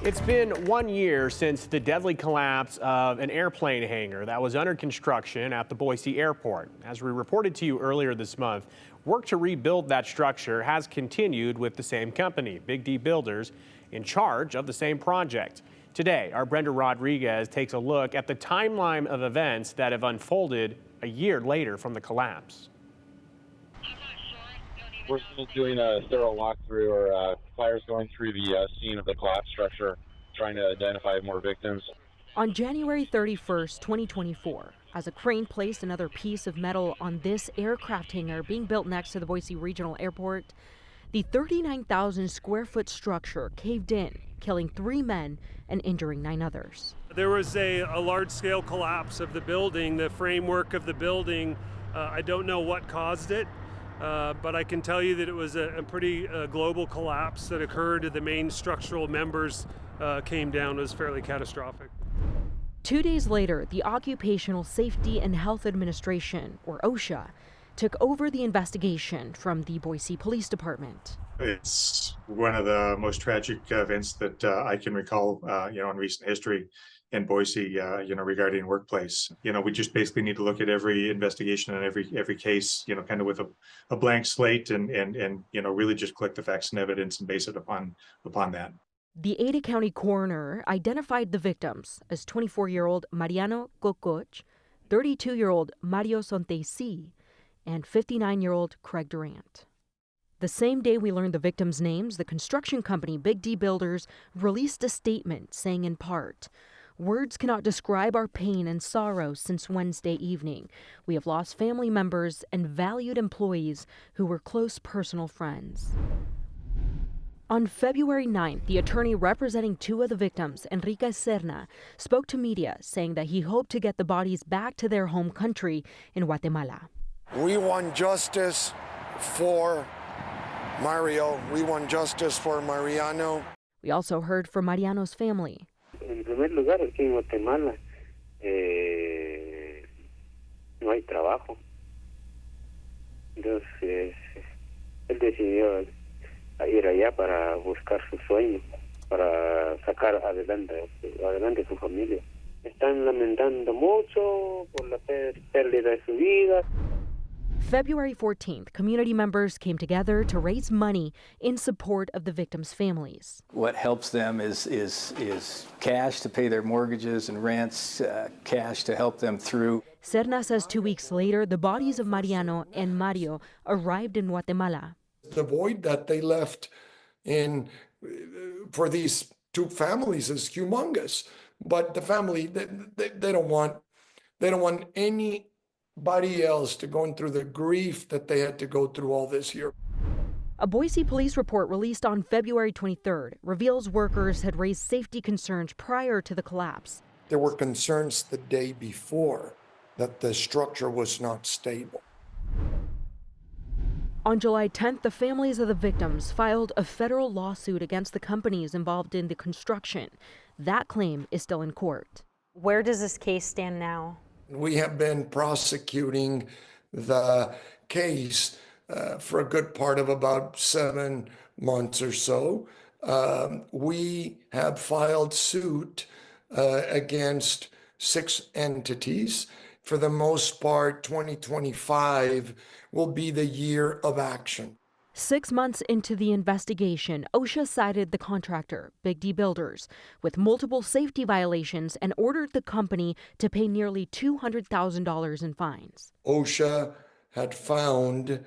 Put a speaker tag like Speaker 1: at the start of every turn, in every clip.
Speaker 1: It's been 1 year since the deadly collapse of an airplane hangar that was under construction at the Boise airport. As we reported to you earlier this month, work to rebuild that structure has continued with the same company, Big D Builders, in charge of the same project. Today, our Brenda Rodriguez takes a look at the timeline of events that have unfolded a year later from the collapse.
Speaker 2: We're still doing a thorough walkthrough or fires going through the scene of the collapse structure, trying to identify more victims.
Speaker 3: On January 31st, 2024, as a crane placed another piece of metal on this aircraft hangar being built next to the Boise Regional Airport, the 39,000 square foot structure caved in, killing 3 men and injuring 9 others.
Speaker 4: There was a large-scale collapse of the building, the framework of the building. I don't know what caused it. But I can tell you that it was a pretty global collapse that occurred. The main structural members came down. It was fairly catastrophic.
Speaker 3: 2 days later, the Occupational Safety and Health Administration, or OSHA, took over the investigation from the Boise Police Department.
Speaker 5: It's one of the most tragic events that I can recall, in recent history in Boise, regarding workplace. We just basically need to look at every investigation and every case, kind of with a blank slate and really just collect the facts and evidence and base it upon that.
Speaker 3: The Ada County coroner identified the victims as 24-year-old Mariano Cococh, 32-year-old Mario Sontesi, and 59-year-old Craig Durant. The same day we learned the victims' names, the construction company Big D Builders released a statement saying in part, "Words cannot describe our pain and sorrow since Wednesday evening. We have lost family members and valued employees who were close personal friends." On February 9th, the attorney representing 2 of the victims, Enrique Serna, spoke to media saying that he hoped to get the bodies back to their home country in Guatemala.
Speaker 6: We want justice for Mario. We want justice for Mariano.
Speaker 3: We also heard from Mariano's family.
Speaker 7: En primer lugar, aquí en Guatemala no hay trabajo. Entonces, él decidió ir allá para buscar su sueño, para sacar adelante su familia. Están lamentando mucho por la pérdida de su vida.
Speaker 3: February 14th, community members came together to raise money in support of the victims' families.
Speaker 8: What helps them is cash to pay their mortgages and rents, cash to help them through.
Speaker 3: Serna says 2 weeks later, the bodies of Mariano and Mario arrived in Guatemala.
Speaker 6: The void that they left in for these 2 families is humongous. But the family, they don't want anybody else to go through the grief that they had to go through all this year.
Speaker 3: A Boise police report released on February 23rd reveals workers had raised safety concerns prior to the collapse.
Speaker 6: There were concerns the day before that the structure was not stable.
Speaker 3: On July 10th, the families of the victims filed a federal lawsuit against the companies involved in the construction. That claim is still in court.
Speaker 9: Where does this case stand now?
Speaker 6: We have been prosecuting the case for a good part of about 7 months or so. We have filed suit against 6 entities. For the most part, 2025 will be the year of action.
Speaker 3: 6 months into the investigation, OSHA cited the contractor, Big D Builders, with multiple safety violations and ordered the company to pay nearly $200,000 in fines.
Speaker 6: OSHA had found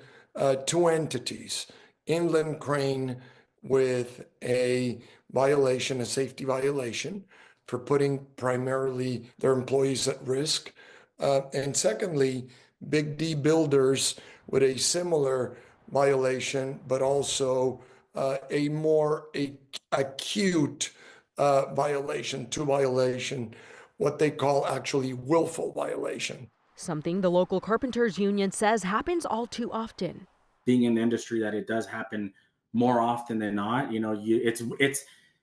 Speaker 6: 2 entities, Inland Crane with a violation, a safety violation, for putting primarily their employees at risk. And secondly, Big D Builders with a similar violation, but also a more acute violation, what they call actually willful violation.
Speaker 3: Something the local carpenters union says happens all too often.
Speaker 10: Being in the industry, that it does happen more often than not.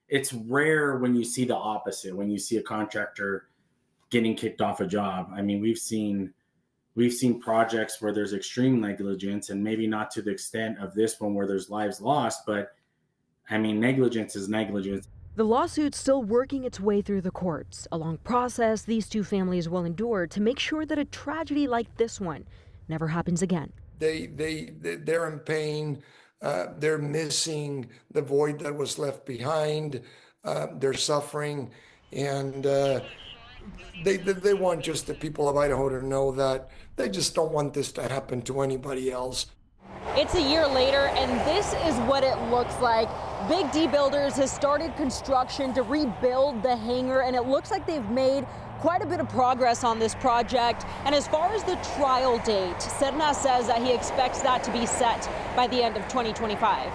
Speaker 10: It's rare when you see the opposite, when you see a contractor getting kicked off a job. I mean, we've seen projects where there's extreme negligence, and maybe not to the extent of this one where there's lives lost, but I mean, negligence is negligence.
Speaker 3: The lawsuit's still working its way through the courts, a long process these two families will endure to make sure that a tragedy like this one never happens again.
Speaker 6: They're in pain. They're missing the void that was left behind. They're suffering, and they want just the people of Idaho to know that they just don't want this to happen to anybody else.
Speaker 11: It's a year later, and this is what it looks like. Big D Builders has started construction to rebuild the hangar, and it looks like they've made quite a bit of progress on this project. And as far as the trial date, Serna says that he expects that to be set by the end of 2025.